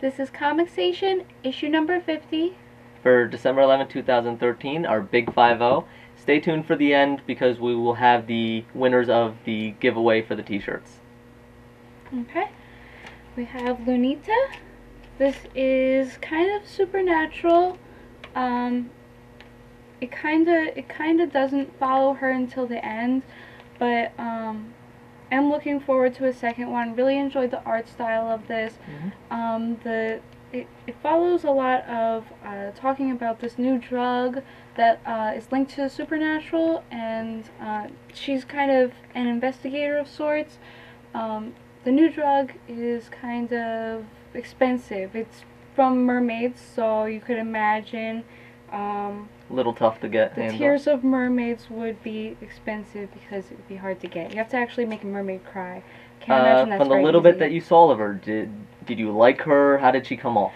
This is Comic Station, issue number 50. For December 11, 2013, our Big 5-0. Stay tuned for the end because we will have the winners of the giveaway for the t-shirts. Okay. We have Lunita. This is kind of supernatural. It kinda doesn't follow her until the end, but I'm looking forward to a second one. Really enjoyed the art style of this. It follows a lot of talking about this new drug that is linked to the supernatural, and she's kind of an investigator of sorts. The new drug is kind of expensive. It's from mermaids, so you could imagine A little tough to get. the tears of mermaids would be expensive because it would be hard to get. You have to actually make a mermaid cry. Can't imagine that's from the very little easy. bit that you saw of her, did you like her? How did she come off?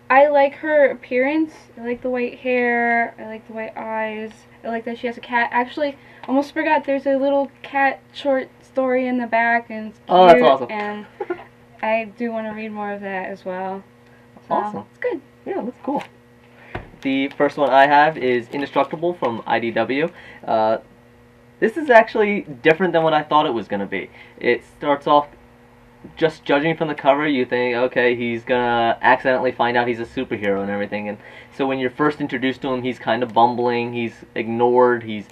I like her appearance. I like the white hair. I like the white eyes. I like that she has a cat. Actually, almost forgot there's a little cat short story in the back, and it's cute. Oh, that's awesome. And I do want to read more of that as well. So, Awesome. it's good. Yeah, that's cool. The first one I have is Indestructible from IDW. This is actually different than what I thought it was going to be. It starts off, just judging from the cover, you think, okay, he's going to accidentally find out he's a superhero and everything. And so when you're first introduced to him, he's kind of bumbling, he's ignored, he's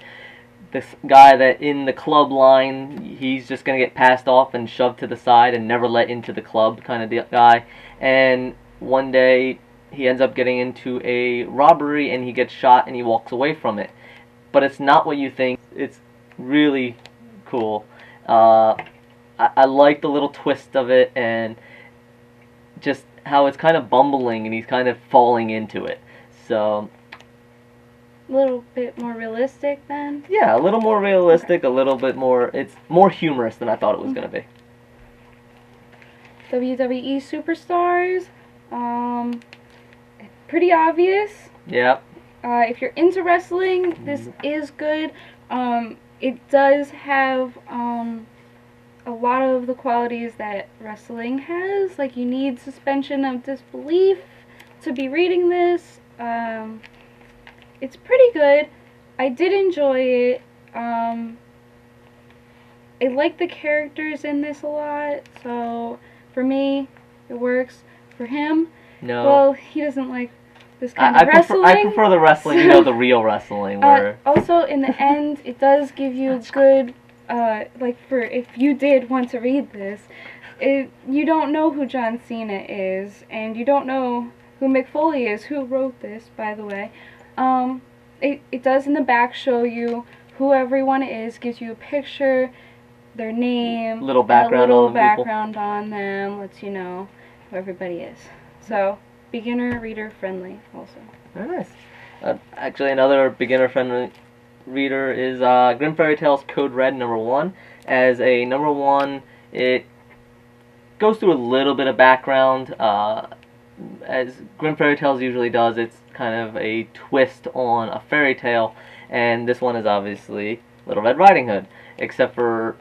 this guy that in the club line, he's just going to get passed off and shoved to the side and never let into the club kind of guy. And one day, he ends up getting into a robbery and he gets shot and he walks away from it. But it's not what you think. It's really cool. I like the little twist of it and just how it's kind of bumbling and he's kind of falling into it. So A little bit more realistic then. yeah, a little more realistic, a little bit more, it's more humorous than I thought it was going to be. WWE Superstars. Pretty obvious. Yep. If you're into wrestling, this is good. It does have a lot of the qualities that wrestling has. Like, you need suspension of disbelief to be reading this. It's pretty good. I did enjoy it. I like the characters in this a lot, so for me, it works. For him, No. well, he doesn't like this kind of wrestling. I prefer the wrestling, you know, the real wrestling. Where Also, in the end, it does give you good, like, for if you did want to read this, you don't know who John Cena is, and you don't know who Mick Foley is, who wrote this, by the way. It does in the back show you who everyone is, gives you a picture, their name, little background, a little on background on them, lets you know who everybody is. So, beginner, reader friendly also. Very nice. Actually, another beginner-friendly reader is Grim Fairy Tales Code Red #1. As a #1, it goes through a little bit of background. As Grim Fairy Tales usually does, it's kind of a twist on a fairy tale, and this one is obviously Little Red Riding Hood, except for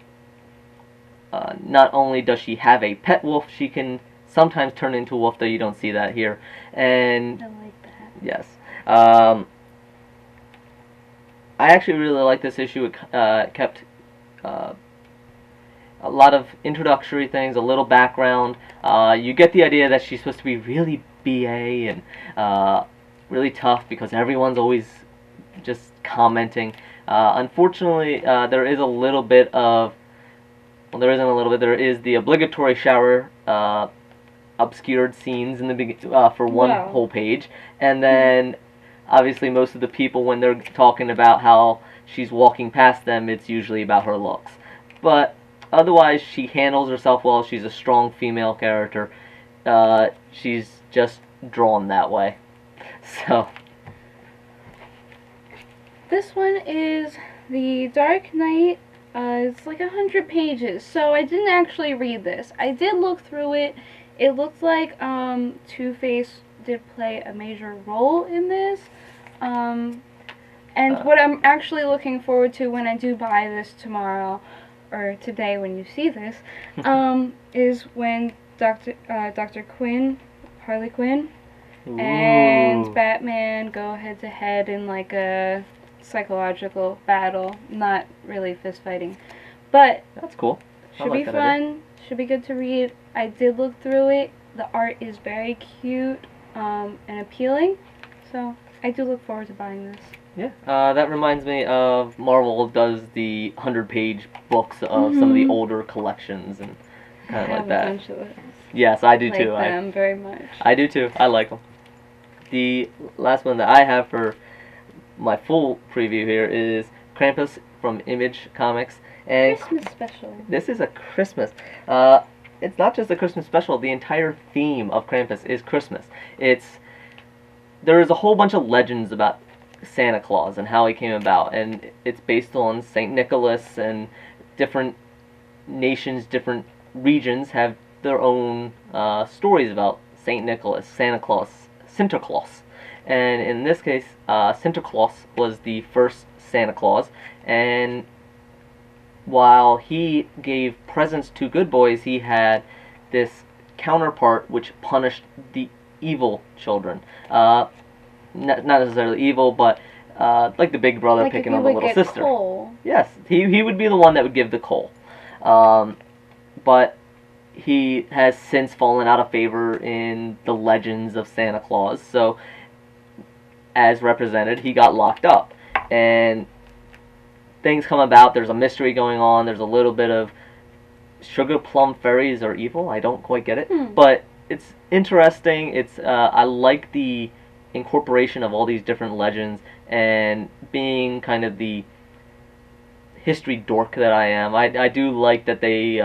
not only does she have a pet wolf, she can sometimes turn into a wolf, though you don't see that here. And I like that. yes. I actually really like this issue. It kept a lot of introductory things, a little background. You get the idea that she's supposed to be really BA and really tough because everyone's always just commenting. Unfortunately, there is a little bit of, well, there isn't a little bit, there is the obligatory shower obscured scenes in the for one whole page, and then obviously most of the people, when they're talking about how she's walking past them, it's usually about her looks. But otherwise, she handles herself well. She's a strong female character. She's just drawn that way. So this one is The Dark Knight. It's like 100 pages, so I didn't actually read this. I did look through it. It looked like Two-Face did play a major role in this. And what I'm actually looking forward to when I do buy this tomorrow, or today when you see this, is when Dr. Quinn Harley Quinn Ooh. and Batman go head to head in like a psychological battle, not really fist fighting, but That's cool. should be fun. Should be good to read. I did look through it. The art is very cute and appealing, so I do look forward to buying this. Yeah, that reminds me of Marvel does the 100-page books of some of the older collections and kind of like that. I have a bunch of those. Yes, I do Like too. them very much. I do too. I like them. The last one that I have for my full preview here is Krampus from Image Comics. And Christmas special. This is a Christmas. It's not just a Christmas special. The entire theme of Krampus is Christmas. There is a whole bunch of legends about Santa Claus and how he came about, and it's based on Saint Nicholas, and different nations, different regions have their own stories about Saint Nicholas, Santa Claus, Sinterklaas. And in this case, Sinterklaas was the first Santa Claus, and while he gave presents to good boys, he had this counterpart which punished the evil children. Not necessarily evil, but like the big brother like picking on the little sister. Coal. Yes, he would be the one that would give the coal. But he has since fallen out of favor in the legends of Santa Claus. So, as represented, he got locked up. And things come about. There's a mystery going on. There's a little bit of sugar plum fairies are evil. I don't quite get it. But it's interesting. I like the incorporation of all these different legends, and being kind of the history dork that I am, I do like that they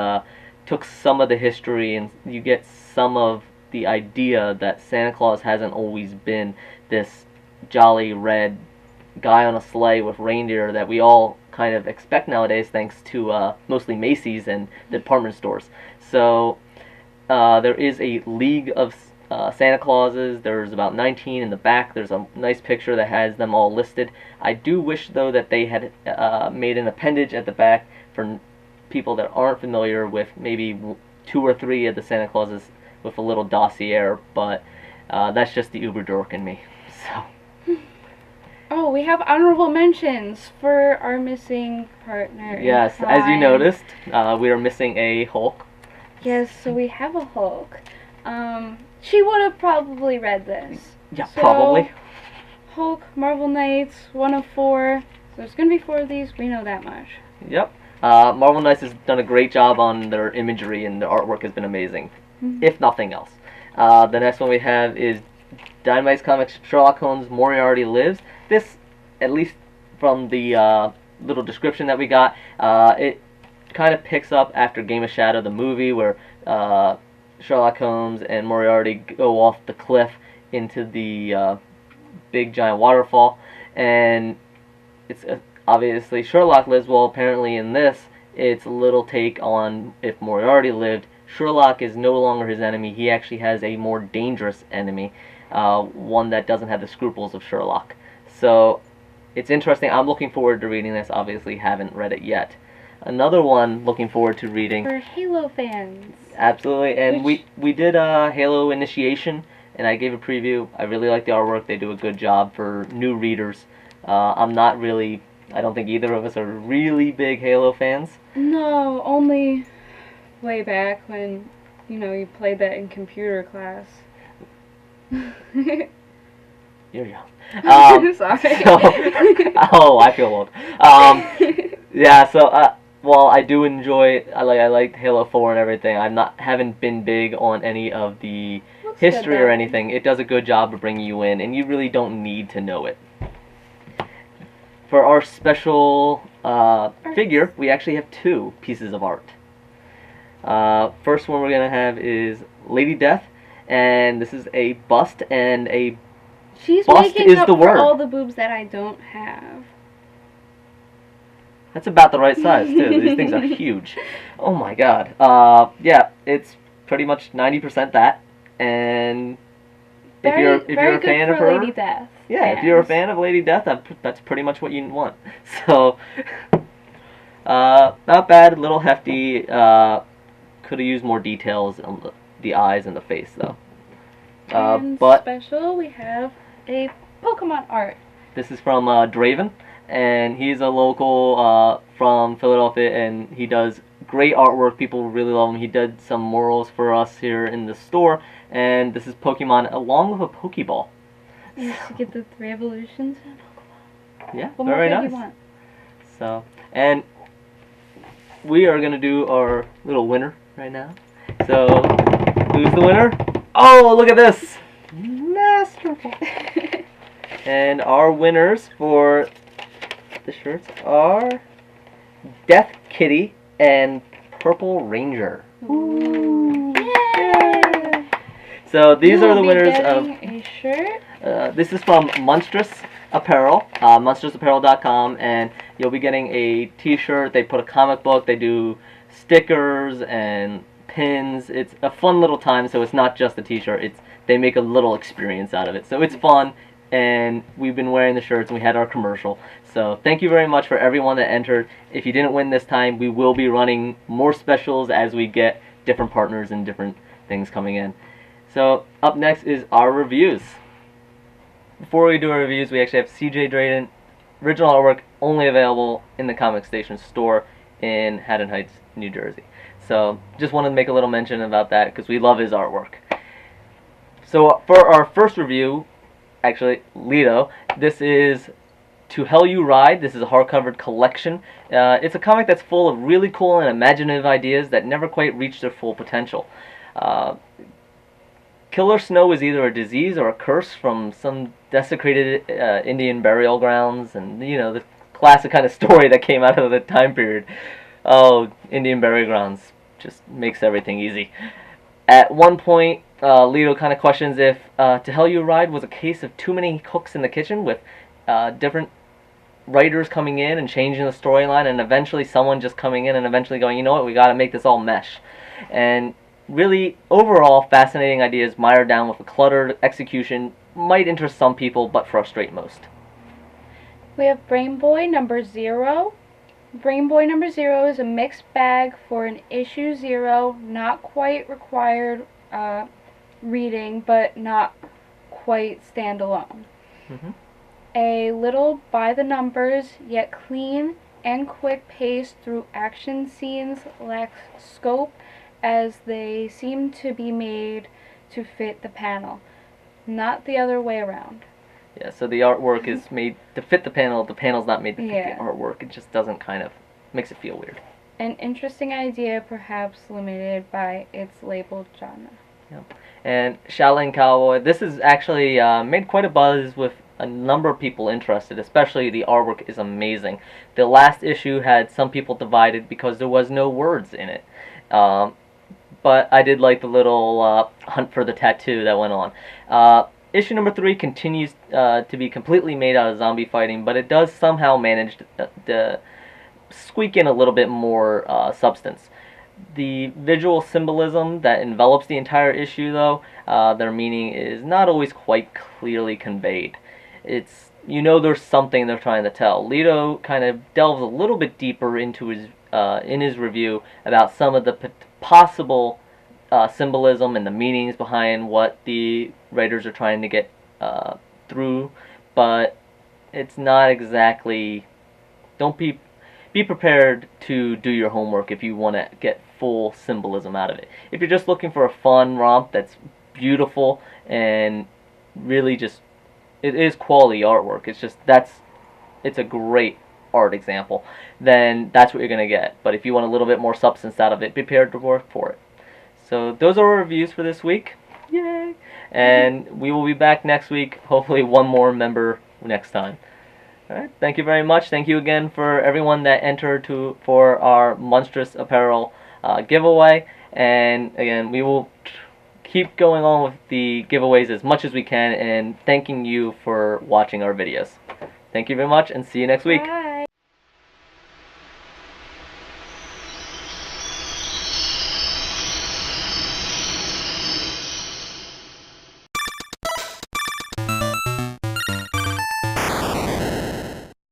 took some of the history, and you get some of the idea that Santa Claus hasn't always been this jolly red guy on a sleigh with reindeer that we all kind of expect nowadays, thanks to mostly Macy's and department stores. So there is a league of Santa Clauses. There's about 19 in the back. There's a nice picture that has them all listed. I do wish, though, that they had made an appendage at the back for people that aren't familiar with maybe 2 or 3 of the Santa Clauses with a little dossier, but that's just the uber dork in me. So. Oh, we have honorable mentions for our missing partner. Yes, as you noticed, we are missing a Hulk. Yes, so we have a Hulk. She would have probably read this. Yeah, so, probably. Hulk, Marvel Knights, 1 of 4. So there's going to be 4 of these, we know that much. Yep. Marvel Knights has done a great job on their imagery, and their artwork has been amazing, if nothing else. The next one we have is Dynamite Comics, Sherlock Holmes Moriarty Lives. This, at least from the little description that we got, it kind of picks up after Game of Shadow, the movie, where Sherlock Holmes and Moriarty go off the cliff into the big giant waterfall, and it's obviously Sherlock lives. Well, apparently in this, it's a little take on if Moriarty lived. Sherlock is no longer his enemy. He actually has a more dangerous enemy, one that doesn't have the scruples of Sherlock. So it's interesting. I'm looking forward to reading this. Obviously haven't read it yet. Another one looking forward to reading. For Halo fans. Absolutely, and we did a Halo Initiation, and I gave a preview. I really like the artwork. They do a good job for new readers. I'm not really, I don't think either of us are really big Halo fans. No, only way back when, you played that in computer class. You're young. Sorry. Oh, I feel old. Yeah, so, well, I do enjoy, I like Halo 4 and everything. Haven't been big on any of the history or anything. It does a good job of bringing you in, and you really don't need to know it. For our special figure, we actually have 2 pieces of art. First one we're going to have is Lady Death, and this is a bust, and a She's bust making is up the word. For all the boobs that I don't have. That's about the right size, too. These things are huge. Oh my god. Yeah, it's pretty much 90% that, and if you're a fan of her, Lady Death yeah, fans. If you're a fan of Lady Death, that's pretty much what you want. So, not bad, a little hefty. Could have used more details on the eyes and the face, though. And but special, we have a Pokemon art. this is from Draden, and he's a local from Philadelphia, and he does great artwork. People really love him. He did some murals for us here in the store, and this is Pokemon along with a Pokeball. You should get the 3 evolutions. Yeah, What very more nice. do you want? So, and we are gonna do our little winner right now. So, who's the winner? Oh, look at this! Masterful. And our winners for the shirts are Death Kitty and Purple Ranger. Ooh. Yay! So these You are the will be winners of. getting a shirt. This is from Monstrous Apparel, monstrous.apparel.com, and you'll be getting a T-shirt. They put a comic book. They do stickers and pins. It's a fun little time. So it's not just a T-shirt. They make a little experience out of it. So it's fun. And we've been wearing the shirts, and we had our commercial. So thank you very much for everyone that entered. If you didn't win this time, we will be running more specials as we get different partners and different things coming in. So up next is our reviews. Before we do our reviews, we actually have CJ Draden, original artwork, only available in the Comic Station store in Haddon Heights, New Jersey. So just wanted to make a little mention about that because we love his artwork. So for our first review, actually, Lido, this is To Hell You Ride. This is a hardcover collection. It's a comic that's full of really cool and imaginative ideas that never quite reach their full potential. Killer snow is either a disease or a curse from some desecrated Indian burial grounds, and you know, the classic kind of story that came out of the time period. Oh, Indian burial grounds just makes everything easy. At one point, Lido kind of questions if To Hell You Ride was a case of too many cooks in the kitchen, with different writers coming in and changing the storyline, and eventually someone just coming in and eventually going, you know what, we got to make this all mesh. And really, overall, fascinating ideas mired down with a cluttered execution might interest some people, but frustrate most. We have Brain Boy number 0. Brain Boy number 0 is a mixed bag for an issue 0, not quite required reading, but not quite standalone. Mm-hmm. A little by the numbers, yet clean and quick pace through action scenes lacks scope, as they seem to be made to fit the panel, not the other way around. Yeah, so the artwork is made to fit the panel's not made to fit Yeah. the artwork. It just doesn't makes it feel weird. An interesting idea, perhaps limited by its labeled genre. Yep. And Shaolin Cowboy, this is actually made quite a buzz with a number of people interested, especially the artwork is amazing. The last issue had some people divided because there was no words in it. But I did like the little hunt for the tattoo that went on. Issue number 3 continues to be completely made out of zombie fighting, but it does somehow manage to squeak in a little bit more substance. The visual symbolism that envelops the entire issue, though, their meaning is not always quite clearly conveyed. It's, you know, there's something they're trying to tell. Lido kind of delves a little bit deeper into his in his review about some of the possible symbolism and the meanings behind what the writers are trying to get through, but it's not exactly. Don't be prepared to do your homework if you want to get full symbolism out of it. If you're just looking for a fun romp that's beautiful and really just, it is quality artwork. It's just it's a great art example. Then that's what you're gonna get. But if you want a little bit more substance out of it, be prepared to work for it. So those are our reviews for this week. Yay! And we will be back next week. Hopefully one more member next time. Alright, thank you very much. Thank you again for everyone that entered for our Monstrous Apparel giveaway. And again, we will keep going on with the giveaways as much as we can, and thanking you for watching our videos. Thank you very much, and see you next week. Bye.